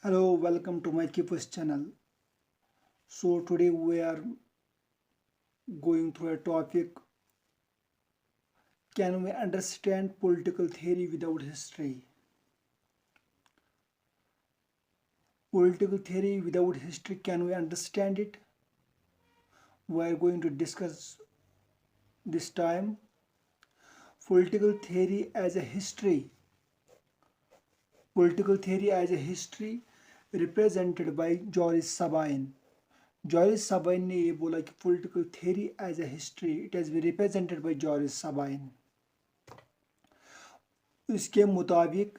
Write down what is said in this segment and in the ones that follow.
Hello, welcome to my Keepers channel. So today we are going through a topic. Can we understand political theory without history? Political theory without history, can we understand it? We are going to discuss this time political theory as a history. Political theory as a history represented by Joris Sabine. जॉरिस साबाइन ने ये बोला कि political theory as a history it has be represented by George Sabine. इसके मुताबिक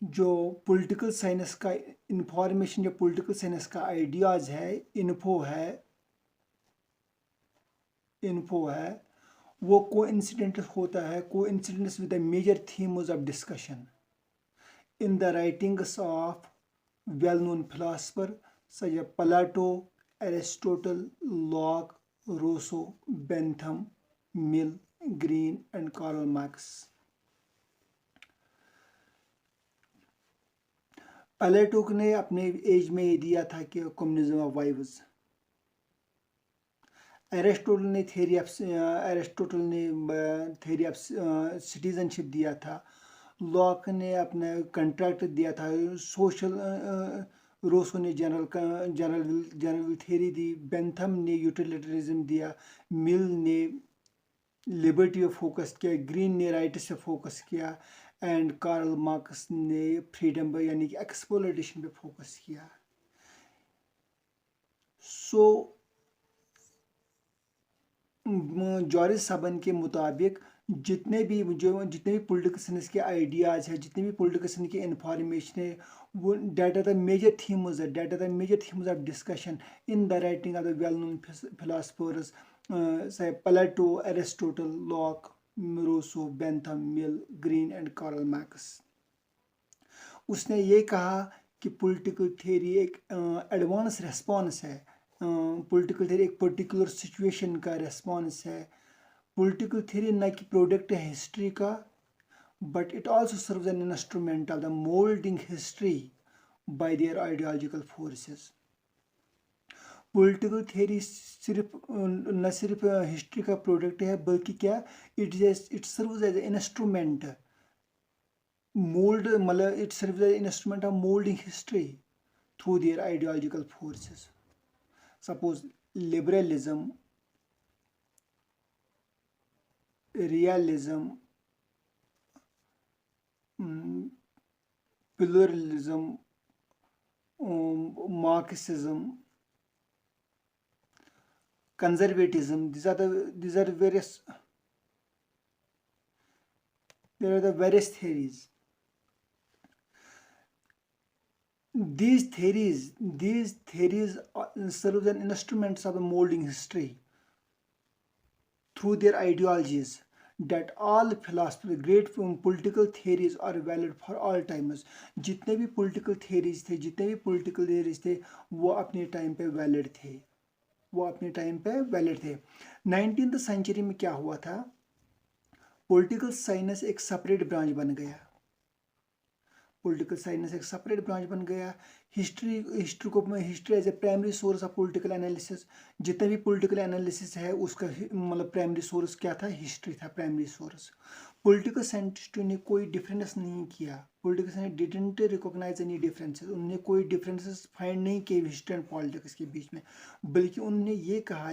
जो political science का information या political science का आइडियाज़ है, इन्फो है वो कोइंसिडेंट होता है, coincidence with the major themes of discussion in the writings of well known philosopher such as Plato, Aristotle, Locke, Rousseau, Bentham, Mill, Green and Karl Marx. प्लेटो ने अपने as में ये दिया था कि कम्युनिज्म ऑफ वाइव्स। एरिस्टोटल ने theory of citizenship दिया था। लॉक ने अपना कंट्रैक्ट दिया था सोशल। रोसो ने जनरल थ्योरी दी। बेंथम ने यूटिलिटरिज्म दिया। मिल ने लिबर्टी पे फोकस किया। ग्रीन ने राइट्स पे फोकस किया एंड कार्ल मार्क्स ने फ्रीडम पे यानी कि एक्सप्लॉयटेशन पे फोकस किया। सो जॉरिस साबाइन के मुताबिक जितने भी पॉलिटिकल साइंस के आइडियाज़ है, जितने भी पॉलिटिकल साइंस की इंफॉर्मेशन है, वो that are the major themes of discussion in the writing of the well known philosophers Plato, Aristotle, Locke, Rousseau, Bentham, Mill, Green and Karl Marx. उसने ये कहा कि पॉलिटिकल थ्योरी एक एडवांस रेस्पॉन्स है। Political theory एक particular situation का response है। Political theory न कि प्रोडक्ट है हिस्ट्री का, but it also serves an instrument of the moulding history by their ideological forces. Political theory न सिर्फ हिस्ट्री का प्रोडक्ट है, बल्कि क्या it serves as a instrument it serves as an instrument of molding history through their ideological forces. Suppose liberalism, realism, pluralism, Marxism, conservatism. There are the various theories. These theories serve as instruments of molding history through their ideologies. That all philosophy, great political theories are valid for all times. जितने भी political theories थे वो अपने time पे valid थे। 19th century में क्या हुआ था? पॉलिटिकल साइंस एक सेपरेट ब्रांच बन गया। History as a primary source of political analysis. जितना भी पॉलिटिकल एनालिसिस है उसका प्राइमरी सोर्स क्या था? हिस्ट्री था प्राइमरी सोर्स। पॉलिटिकल साइंटिस्टों ने कोई डिफरेंस नहीं किया। Political science didn't recognise any differences. उन्होंने कोई डिफरेंसेस फाइंड नहीं किए हिस्ट्री एंड पॉलिटिक्स के बीच में, बल्कि उन्होंने ये कहा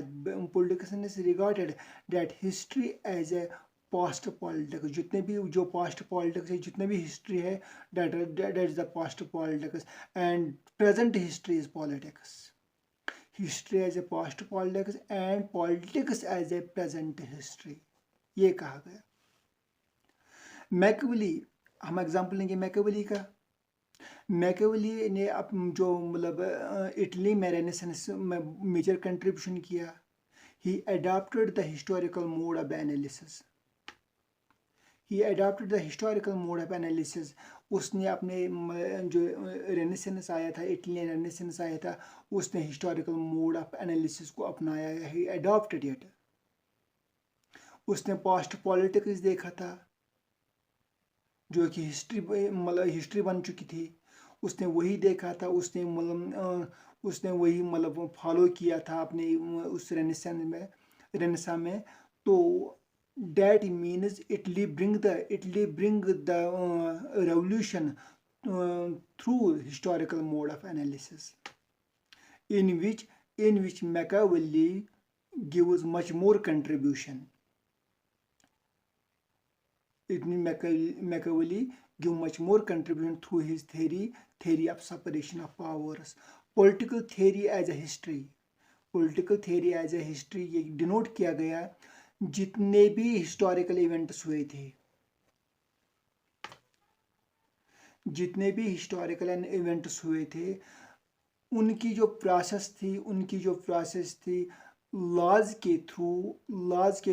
political science regarded that history as a past politics. जितने भी जो पास्ट पॉलिटिक्स है, जितने भी हिस्ट्री है, that is the past politics and present history is politics. History as a past politics and politics as a present history, ये कहा गया। मैकियावेली, हम एग्जांपल लेंगे मैकियावेली का। मैकियावेली ने जो इटली में रेनेसांस में मेजर कंट्रीब्यूशन किया। He adopted the historical mode of analysis. उसने अपने जो रेनेसांस आया था, इटली रेनेसांस आया था, उसने हिस्टोरिकल मोड ऑफ एनालिसिस को अपनाया। ही अडॉप्टेड इट। उसने पास्ट पॉलिटिक्स देखा था जो कि हिस्ट्री बन चुकी थी। उसने वही देखा था, उसने उसने वही मतलब फॉलो किया था अपने उस रेनेसा में। तो that means Italy bring the revolution through historical mode of analysis, in which Machiavelli gives much more contribution. It means Machiavelli give much more contribution through his theory of separation of powers. Political theory as a history, political theory as a history ये denote किया गया जितने भी historical events हुए थे, जितने भी historical events हुए थे, उनकी जो प्रोसेस थी लॉज के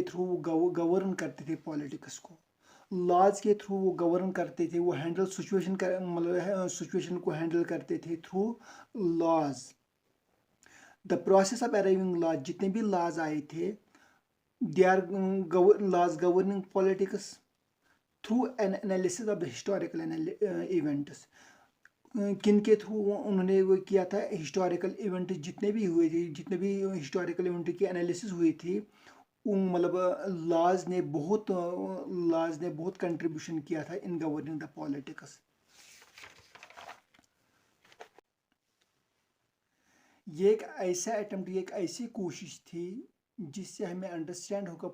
थ्रू वो गवर्न करते थे पॉलिटिक्स को। लॉज के थ्रू वो गवर्न करते थे, वो हैंडल मतलब सिचुएशन को हैंडल करते थे through laws. The process of arriving laws, जितने भी लॉज आए थे, they are laws governing politics through an analysis of the historical events. किन के थ्रू उन्होंने वो किया था, हिस्टोरिकल इवेंट जितने भी हुए थे, जितने भी हिस्टोरिकल इवेंट की एनालिसिस हुई थी, मतलब लॉज ने बहुत कंट्रीब्यूशन किया था इन गवर्निंग द पॉलिटिक्स। ये एक ऐसा अटेम्प्ट, ये एक ऐसी कोशिश थी जिससे हमें अंडरस्टैंड होगा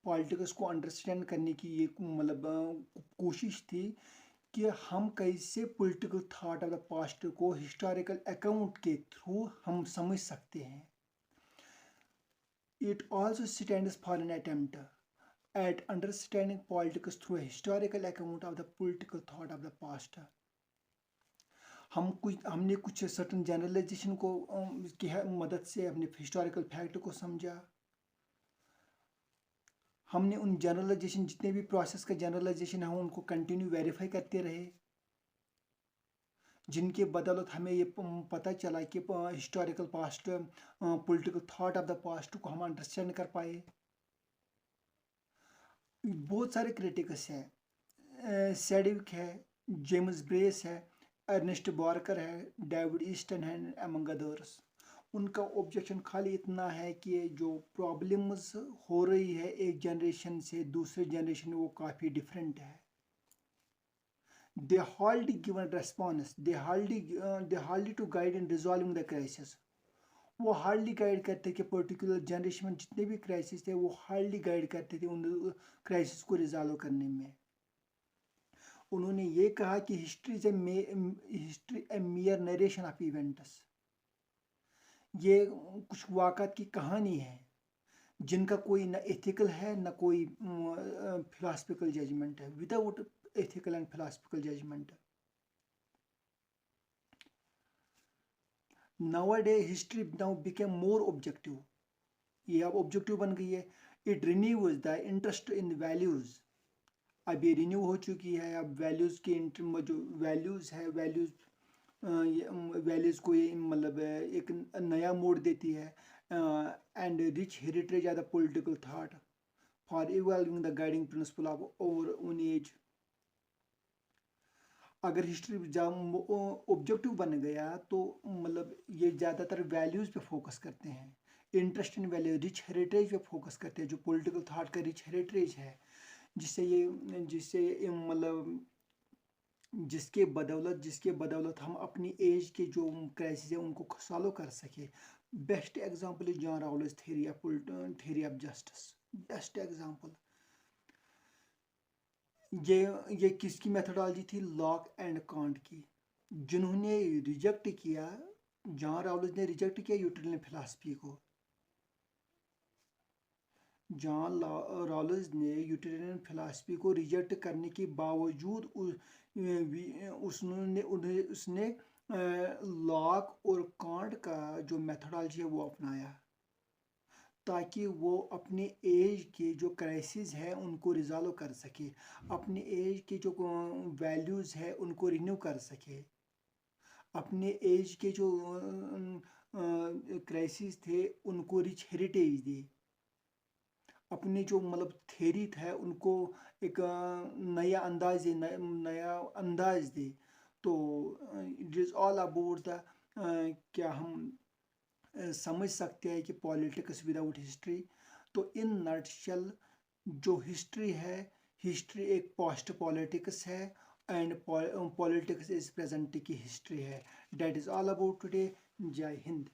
पॉलिटिक्स को अंडरस्टैंड करने की ये मतलब कोशिश थी कि हम कैसे political thought of the past को हिस्टोरिकल अकाउंट के थ्रू हम समझ सकते हैं। It also stands for an attempt at understanding politics through historical account of the political thought of the past. हमने कुछ सर्टन जनरलाइजेशन को की मदद से अपने हिस्टोरिकल फैक्ट को समझा। हमने उन जनरलाइजेशन, जितने भी प्रोसेस का जनरलाइजेशन है, उनको कंटिन्यू वेरीफाई करते रहे, जिनके बदौलत हमें ये पता चला कि historical past, political thought of the past को हम अंडरस्टैंड कर पाए। बहुत सारे क्रिटिक्स हैं, सेडिविक है, जेम्स ब्रेस है, अर्नेस्ट बार्कर है, डेविड ईस्टन है, अमंग अदर्स। उनका ऑब्जेक्शन खाली इतना है कि जो प्रॉब्लम्स हो रही है एक जनरेशन से दूसरे जनरेशन में, वो काफ़ी डिफरेंट है। They hardly given response, they hardly to guide in resolving the crisis. वो हार्डली गाइड करते कि पर्टिकुलर जनरेशन में जितने भी क्राइसिस थे, वो हार्डली गाइड करते थे उन क्राइसिस को रिजॉल्व करने में। उन्होंने ये कहा कि history is a मियर narration of events. ये कुछ वाक़ात की कहानी है जिनका कोई न एथिकल है न कोई फिलासफिकल जजमेंट है, without ethical and philosophical judgement. Nowadays history now became more objective, ये अब ऑब्जेक्टिव बन गई है। It renews the interest in values, अब ये रिन्यू हो चुकी है। अब वैल्यूज के जो वैल्यूज है, वैल्यूज को ये मतलब एक नया मोड़ देती है। And rich heritage of the political thought for evolving the guiding principle of over own age. अगर हिस्ट्री ऑब्जेक्टिव बन गया तो मतलब ये ज़्यादातर वैल्यूज़ पे फोकस करते हैं, interest in value, rich heritage पे फोकस करते हैं, जो पॉलिटिकल थॉट का रिच हेरिटेज है, जिससे मतलब जिसके बदौलत हम अपनी एज के जो क्राइसिस है उनको सॉल्व कर सके। Best example is John Raoul's theory of justice, best example. ये किसकी मेथोडोलॉजी थी? लॉक एंड कांट की, जिन्होंने रिजेक्ट किया, जॉन राउल्स ने रिजेक्ट किया यूटिलिटेरियन फिलॉसफी को। जॉन राउल्स ने यूटिलिटेरियन फिलॉसफी को रिजेक्ट करने के बावजूद उसने लॉक और कांट का जो मेथोडोलॉजी है वो अपनाया, ताकि वो अपने एज के जो क्राइसिस है उनको रिजॉल्व कर सके, अपने एज के जो वैल्यूज़ है उनको रिन्यू कर सके, अपने एज के जो क्राइसिस थे उनको रिच हेरिटेज दे, अपने जो मतलब थेरी है उनको एक नया अंदाज दे, तो it is all about the क्या हम समझ सकते हैं कि पॉलिटिक्स विदाउट हिस्ट्री। तो इन नटशेल जो हिस्ट्री है, हिस्ट्री एक पोस्ट पॉलिटिक्स है एंड पॉलिटिक्स इज प्रेजेंट की हिस्ट्री है। That is all about today. जय हिंद।